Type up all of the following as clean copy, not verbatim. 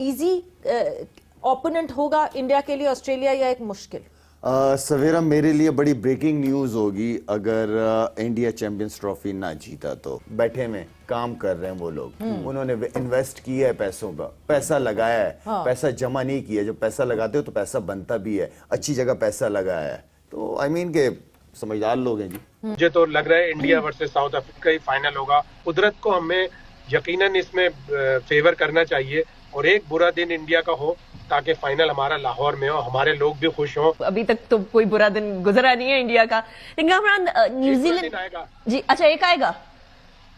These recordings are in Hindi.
इजी ओपोनेंट होगा इंडिया के लिए ऑस्ट्रेलिया या एक मुश्किल? सवेरा मेरे लिए बड़ी ब्रेकिंग न्यूज होगी अगर इंडिया चैंपियंस ट्रॉफी ना जीता तो। बैठे में काम कर रहे हैं वो लोग, उन्होंने इन्वेस्ट किया है पैसों का, पैसा लगाया है। हाँ। पैसा जमा नहीं किया। जब पैसा लगाते हो तो पैसा बनता भी है, अच्छी जगह पैसा लगाया है। तो आई मीन के समझदार लोग हैं जी। मुझे तो लग रहा है इंडिया वर्सेस साउथ अफ्रीका ही फाइनल होगा। कुदरत को हमें यकीनन इसमें फेवर करना चाहिए और एक बुरा दिन इंडिया का हो ताकि फाइनल हमारा लाहौर में हो, हमारे लोग भी खुश हों। अभी तक तो कोई बुरा दिन गुजरा नहीं है इंडिया का, लेकिन हमारा न्यूजीलैंड आएगा जी। अच्छा, एक आएगा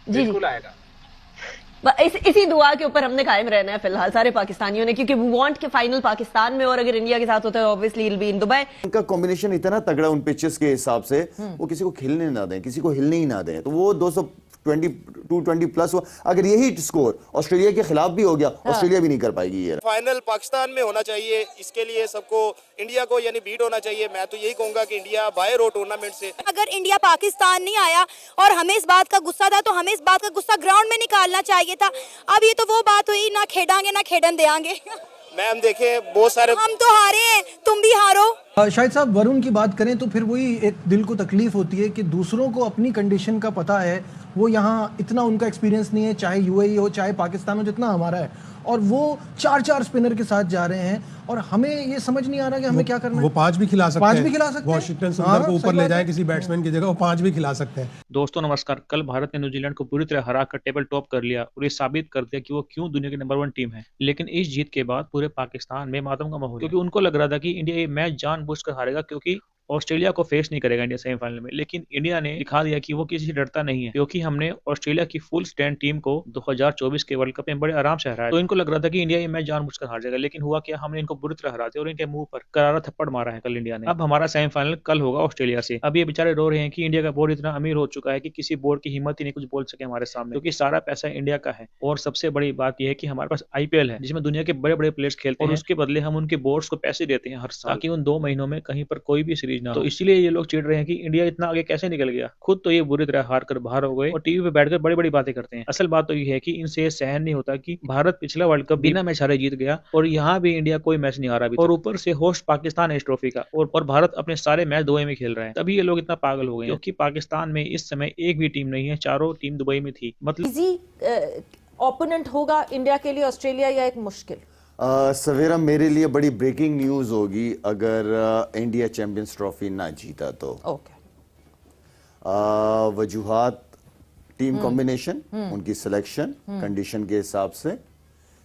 जी, बिल्कुल आएगा। इसी दुआ के ऊपर हमने कायम रहना है फिलहाल सारे पाकिस्तानियों ने, क्योंकि वी वांट के फाइनल पाकिस्तान में, और अगर इंडिया के साथ होता है obviously will be in Dubai. उनका कॉम्बिनेशन इतना तगड़ा उन पिचेस के हिसाब से, वो किसी को खेलने ना दें, किसी को हिलने ही ना दें। तो वो 220 प्लस हुआ। अगर यही स्कोर ऑस्ट्रेलिया के खिलाफ भी हो गया, ऑस्ट्रेलिया भी नहीं कर पाएगी ये। फाइनल पाकिस्तान में होना चाहिए, इसके लिए सबको इंडिया को यानी बीट होना चाहिए। मैं तो यही कहूंगा कि इंडिया बाहर हो टूर्नामेंट से। अगर इंडिया पाकिस्तान नहीं आया और हमें इस बात का गुस्सा था तो हमें इस बात का गुस्सा ग्राउंड में निकालना चाहिए था। अब ये तो वो बात हुई, ना खेडांगे ना खेडन देंगे। मैम देखें बहुत सारे, हम तो हारे हैं, तुम भी हारो। शाहिद साहब, वरुण की बात करें तो फिर वही एक दिल को तकलीफ होती है कि दूसरों को अपनी कंडीशन का पता है, वो यहाँ इतना उनका एक्सपीरियंस नहीं है, चाहे यूएई हो चाहे पाकिस्तान हो जितना हमारा है, और वो 4 स्पिनर के साथ जा रहे हैं और हमें ये समझ नहीं आ रहा कि हमें क्या करना है। वो 5 भी खिला सकते हैं, 5 भी खिला सकते हैं। वॉशिंगटन सुंदर को ऊपर ले जाए किसी बैट्समैन की जगह, वो 5 भी खिला सकते हैं। दोस्तों नमस्कार। कल भारत ने न्यूजीलैंड को पूरी तरह हरा कर टेबल टॉप कर लिया और ये साबित कर दिया कि वो क्यों दुनिया की नंबर 1 टीम है। लेकिन इस जीत के बाद पूरे पाकिस्तान में मातम का माहौल, क्योंकि उनको लग रहा था कि इंडिया ये मैच जानबूझकर हारेगा क्योंकि ऑस्ट्रेलिया को फेस नहीं करेगा इंडिया सेमीफाइनल में। लेकिन इंडिया ने दिखा दिया कि वो किसी से डरता नहीं है, क्योंकि हमने ऑस्ट्रेलिया की फुल स्ट्रेंथ टीम को 2024 के वर्ल्ड कप में बड़े आराम से हराया। तो इनको लग रहा था कि इंडिया ये मैच जानबूझकर हार जाएगा, लेकिन हुआ क्या, हमने इनको बुरी तरह हरा दिया और इनके मुंह पर करारा थप्पड़ मारा है कल इंडिया ने। अब हमारा सेमीफाइनल कल होगा ऑस्ट्रेलिया से। अब ये बेचारे रो रहे हैं कि इंडिया का बोर्ड इतना अमीर हो चुका है कि किसी बोर्ड की हिम्मत ही नहीं कुछ बोल सके हमारे सामने, क्योंकि सारा पैसा इंडिया का है। और सबसे बड़ी बात यह है कि हमारे पास IPL है जिसमें दुनिया के बड़े बड़े प्लेयर्स खेलते हैं और उसके बदले हम उनके बोर्ड्स को पैसे देते हैं हर साल, ताकि उन 2 महीनों में कहीं पर कोई भी सीरीज ना हो। तो इसलिए ये लोग चिढ़ रहे हैं कि इंडिया इतना आगे कैसे निकल गया। खुद तो ये बुरी तरह हार कर बाहर हो गए और टीवी पे बैठकर बड़ी बड़ी बातें करते हैं। असल बात तो ये है कि इनसे सहन नहीं होता कि भारत पिछला वर्ल्ड कप बिना मैच हारे जीत गया और यहाँ भी इंडिया कोई मैच नहीं हारा, और ऊपर से होस्ट पाकिस्तान है इस ट्रॉफी का, और भारत अपने सारे मैच दुबई में खेल रहे हैं। तभी ये लोग इतना पागल हो गए, क्योंकि पाकिस्तान में इस समय एक भी टीम नहीं है, चारों टीम दुबई में थी। मतलब इजी ओपोनेंट होगा इंडिया के लिए ऑस्ट्रेलिया या एक मुश्किल? सवेरा मेरे लिए बड़ी ब्रेकिंग न्यूज होगी अगर इंडिया चैंपियंस ट्रॉफी ना जीता तो। ओके। वजूहात, टीम कॉम्बिनेशन, उनकी सिलेक्शन कंडीशन के हिसाब से,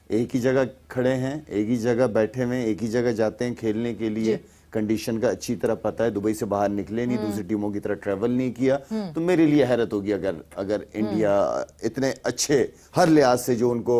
एक ही जगह खड़े हैं, एक ही जगह बैठे हुए, एक ही जगह जाते हैं खेलने के लिए। कंडीशन का अच्छी तरह पता है, दुबई से बाहर निकले नहीं, दूसरी टीमों की तरह ट्रैवल नहीं किया। तो मेरे लिए हैरत होगी अगर इंडिया इतने अच्छे हर लिहाज से जो उनको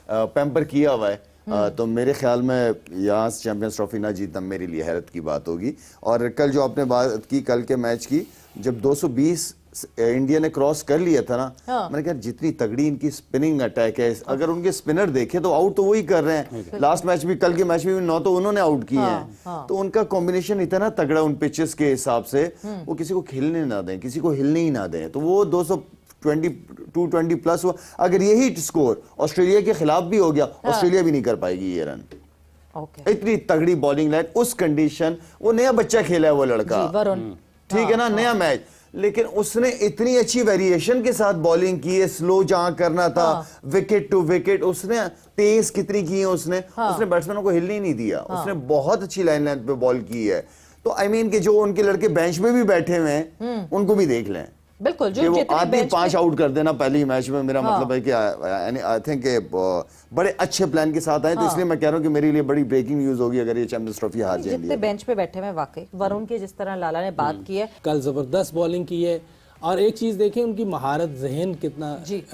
पैम्पर किया हुआ है, तो मेरे ख्याल में यहाँ से चैंपियंस ट्रॉफी ना जीतना मेरे लिए हैरत की बात होगी। और कल जो आपने बात की कल के मैच की, जब 220 इंडिया ने क्रॉस कर लिया था ना, मैंने कहा जितनी तगड़ी इनकी स्पिनिंग अटैक है, अगर उनके स्पिनर देखे तो आउट तो वही कर रहे हैं। लास्ट मैच भी, कल के मैच में भी 9 तो उन्होंने आउट किए हैं। तो उनका कॉम्बिनेशन इतना तगड़ा उन पिचेस के हिसाब से, वो किसी को खेलने ना दें, किसी को हिलने ही ना दें। तो वो 220 प्लस हुआ। अगर यही स्कोर ऑस्ट्रेलिया के खिलाफ भी हो गया, ऑस्ट्रेलिया भी नहीं कर पाएगी ये रन। इतनी तगड़ी बॉलिंग लाइन, उस कंडीशन, वो नया बच्चा खेला है वो लड़का, ठीक है ना, नया मैच, लेकिन उसने इतनी अच्छी वेरिएशन के साथ बॉलिंग की है। स्लो जहां करना था, विकेट टू विकेट, उसने पेस कितनी की है उसने बैट्समैनों को हिलने ही नहीं दिया। उसने बहुत अच्छी लाइन लेंथ पे बॉल की है। तो आई मीन कि जो उनके लड़के बेंच में भी बैठे हुए हैं, उनको भी देख लें। बिल्कुल, जो वो आधी 5 आउट कर देना पहले ही मैच में, मेरा मतलब है कि आई थिंक बड़े अच्छे प्लान के साथ आए। तो इसलिए मैं कह रहा हूं कि मेरे लिए बड़ी ब्रेकिंग न्यूज होगी अगर ये चैंपियंस ट्रॉफी हार जाएगी। जितने बेंच पे बैठे हुए वाकई, वरुण की जिस तरह लाला ने बात की है, कल जबरदस्त बॉलिंग की है। और एक चीज देखें, उनकी महारत, जहन कितना,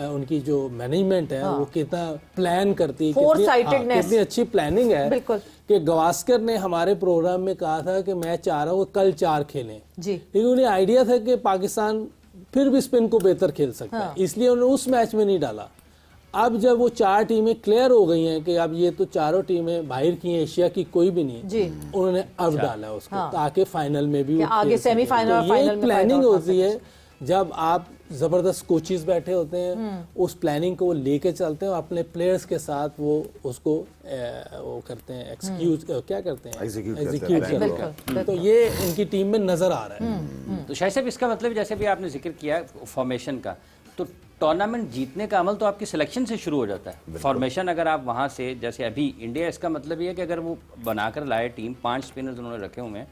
उनकी जो मैनेजमेंट है वो कितना प्लान करती है, कितनी अच्छी प्लानिंग है। बिल्कुल, कि गवास्कर ने हमारे प्रोग्राम में कहा था कि मैं चाह रहा हूँ कल 4 खेलें, लेकिन उन्हें आइडिया था कि पाकिस्तान फिर भी स्पिन को बेहतर खेल सकता है, इसलिए उन्होंने उस मैच में नहीं डाला। अब जब वो 4 टीमें क्लियर हो गई हैं कि अब ये तो चारों टीमें बाहर की हैं, एशिया की कोई भी नहीं, उन्होंने अब डाला उसको, ताकि फाइनल में भी आगे सेमीफाइनल और फाइनल में प्लानिंग होती है। जब आप जबरदस्त कोचेस बैठे होते हैं, उस प्लानिंग को वो लेके चलते हैं और अपने प्लेयर्स के साथ वो उसको वो करते हैं, क्या करते हैं, एग्जीक्यूट करते हैं। तो ये इनकी टीम में नजर आ रहा है। तो शायद साहब इसका मतलब जैसे भी आपने जिक्र किया फॉर्मेशन का, तो टूर्नामेंट जीतने का अमल तो आपकी सिलेक्शन से शुरू हो जाता है। फॉर्मेशन अगर आप वहाँ से, जैसे अभी इंडिया, इसका मतलब ये है कि अगर वो बनाकर लाए टीम, 5 स्पिनर्स उन्होंने रखे हुए हैं,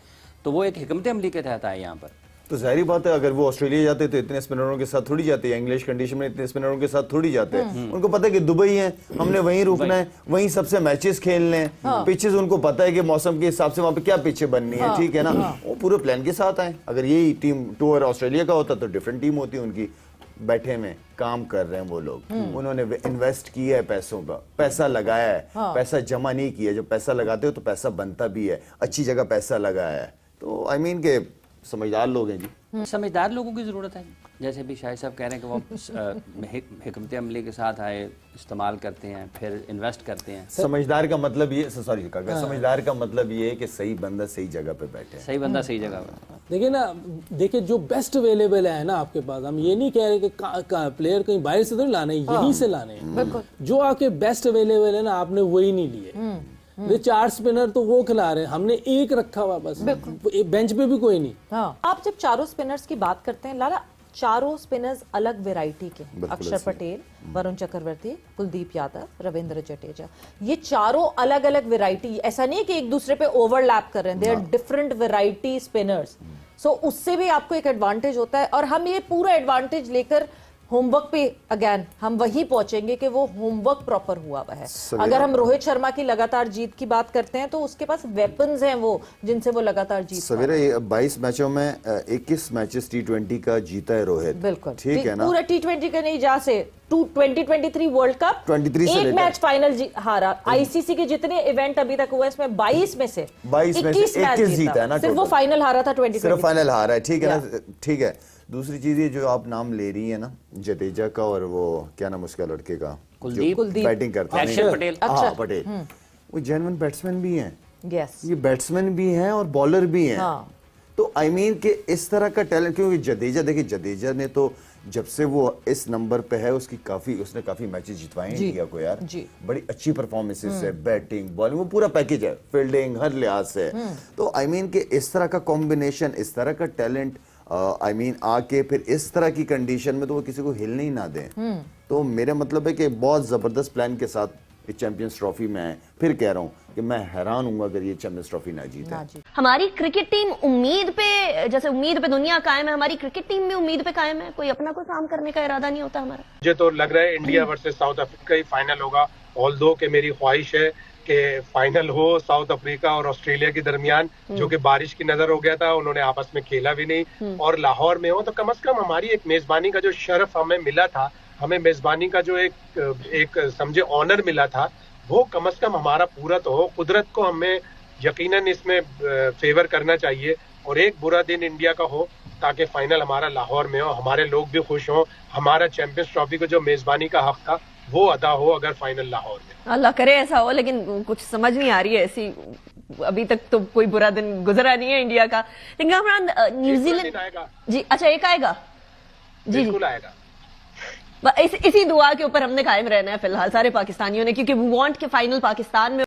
तो वो एक हिकमत अमली के तहत आए यहाँ पर। तो जाहिर बात है, अगर वो ऑस्ट्रेलिया जाते तो इतने स्पिनरों के साथ थोड़ी जाते हैं, इंग्लिश कंडीशन में इतने स्पिनरों के साथ थोड़ी जाते हैं। उनको पता है कि दुबई है, हमने वहीं रुकना है, वहीं सबसे मैचेस खेलने हैं। पिचेस उनको पता है कि मौसम के हिसाब से वहां पे क्या पिचें बननी है, ठीक है ना। वो पूरे प्लान के साथ आए। अगर यही टीम टूर ऑस्ट्रेलिया का होता तो डिफरेंट टीम होती है उनकी। बैठे में काम कर रहे हैं वो लोग, उन्होंने इन्वेस्ट किया है पैसों का, पैसा लगाया है, पैसा जमा नहीं किया। जब पैसा लगाते हो तो पैसा बनता भी है, अच्छी जगह पैसा लगाया है। तो आई मीन के समझदार लोग हैं जी। समझदार लोगों की ज़रूरत है, जैसे भी शाहिद साहब कह रहे हैं कि वो हिकमत अमली के साथ आए, इस्तेमाल करते हैं, फिर इन्वेस्ट करते हैं। समझदार का मतलब ये, सॉरी समझदार का मतलब ये है कि सही बंदा सही जगह पे बैठे, सही बंदा सही जगह पे। देखिए ना, देखिए जो बेस्ट अवेलेबल है ना आपके पास, हम ये नहीं कह रहे कि प्लेयर कहीं बाहर से तो नहीं लाने, यहीं से लाने हैं। जो आपके बेस्ट अवेलेबल है ना, आपने वही नहीं लिए। 4 स्पिनर तो वो खिला रहे हैं, हमने एक रखा हुआ बस, बेंच पे भी कोई नहीं। आप जब चारों स्पिनर्स की बात करते हैं लाला, चारों स्पिनर्स अलग वैरायटी के, अक्षर पटेल, वरुण चक्रवर्ती, कुलदीप यादव, रविंद्र जडेजा, ये चारों अलग अलग वैरायटी। ऐसा नहीं है कि एक दूसरे पे ओवरलैप कर रहे हैं, they are different variety spinners. So उससे भी आपको एक एडवांटेज होता है, और हम ये पूरा एडवांटेज लेकर होमवर्क पे अगेन हम वही पहुंचेंगे कि वो होमवर्क प्रॉपर हुआ हुआ है। अगर हम रोहित शर्मा की लगातार जीत की बात करते हैं तो उसके पास वेपन्स हैं वो, जिनसे वो लगातार जीत। सवेरे 22 मैचों में 21 मैचेस T20 का जीता है रोहित। बिल्कुल ठीक है ना, पूरा T20 का नहीं, जा से 2023 वर्ल्ड कप 23 से एक मैच फाइनल हारा। आईसीसी के जितने इवेंट अभी तक हुए इसमें 22 में से 21 जीता है ना, सिर्फ वो फाइनल हारा था 2023, सिर्फ फाइनल हारा है। ठीक है ना, ठीक है। दूसरी चीज ये जो आप नाम ले रही है ना, जडेजा का, और वो क्या नाम उसका लड़के का, कुलदीप बैटिंग करता है, अक्षर पटेल, हाँ पटेल, वो जेन्युइन बैट्समैन भी हैं। यस, ये बैट्समैन भी हैं और बॉलर भी हैं। तो आई मीन कि इस तरह का टैलेंट, क्योंकि जडेजा, देखिए जडेजा ने तो जब से वो इस नंबर पे है, उसने काफी मैचेस जितवाए हैं इंडिया को यार, बड़ी अच्छी परफॉर्मेंसेस है, बैटिंग बॉलिंग, वो पूरा पैकेज है, फील्डिंग हर लिहाज से। तो आई मीन कि इस तरह का कॉम्बिनेशन, इस तरह का टैलेंट आई मीन आके फिर इस तरह की कंडीशन में तो वो किसी को हिलने ही ना दें। तो मेरा मतलब है कि बहुत जबरदस्त प्लान के साथ इस चैंपियंस ट्रॉफी में है। फिर कह रहा हूँ कि मैं हैरान हूँ अगर ये चैंपियंस ट्रॉफी ना जीते। हमारी क्रिकेट टीम उम्मीद पे, जैसे उम्मीद पे दुनिया कायम है, हमारी क्रिकेट टीम में उम्मीद पे कायम है। कोई अपना कोई काम करने का इरादा नहीं होता हमारा। मुझे तो लग रहा है इंडिया वर्सेस साउथ अफ्रीका ही फाइनल होगा, ऑल्दो कि मेरी ख्वाहिश है कि फाइनल हो साउथ अफ्रीका और ऑस्ट्रेलिया के दरमियान, जो कि बारिश की नजर हो गया था, उन्होंने आपस में खेला भी नहीं, और लाहौर में हो। तो कम से कम हमारी एक मेजबानी का जो शर्फ हमें मिला था, हमें मेजबानी का जो एक समझे ऑनर मिला था, वो कम से कम हमारा पूरा तो हो। कुदरत को हमें यकीनन इसमें फेवर करना चाहिए, और एक बुरा दिन इंडिया का हो ताकि फाइनल हमारा लाहौर में हो, हमारे लोग भी खुश हों, हमारा चैंपियंस ट्रॉफी को जो मेजबानी का हक था वो अदा हो अगर फाइनल लाहौर में। अल्लाह करे ऐसा हो, लेकिन कुछ समझ नहीं आ रही है ऐसी, अभी तक तो कोई बुरा दिन गुजरा नहीं है इंडिया का। लेकिन हमारा न्यूजीलैंड आएगा जी, अच्छा एक आएगा जी, बिल्कुल आएगा। इसी दुआ के ऊपर हमने कायम रहना है फिलहाल सारे पाकिस्तानियों ने, क्योंकि वी वांट के फाइनल पाकिस्तान में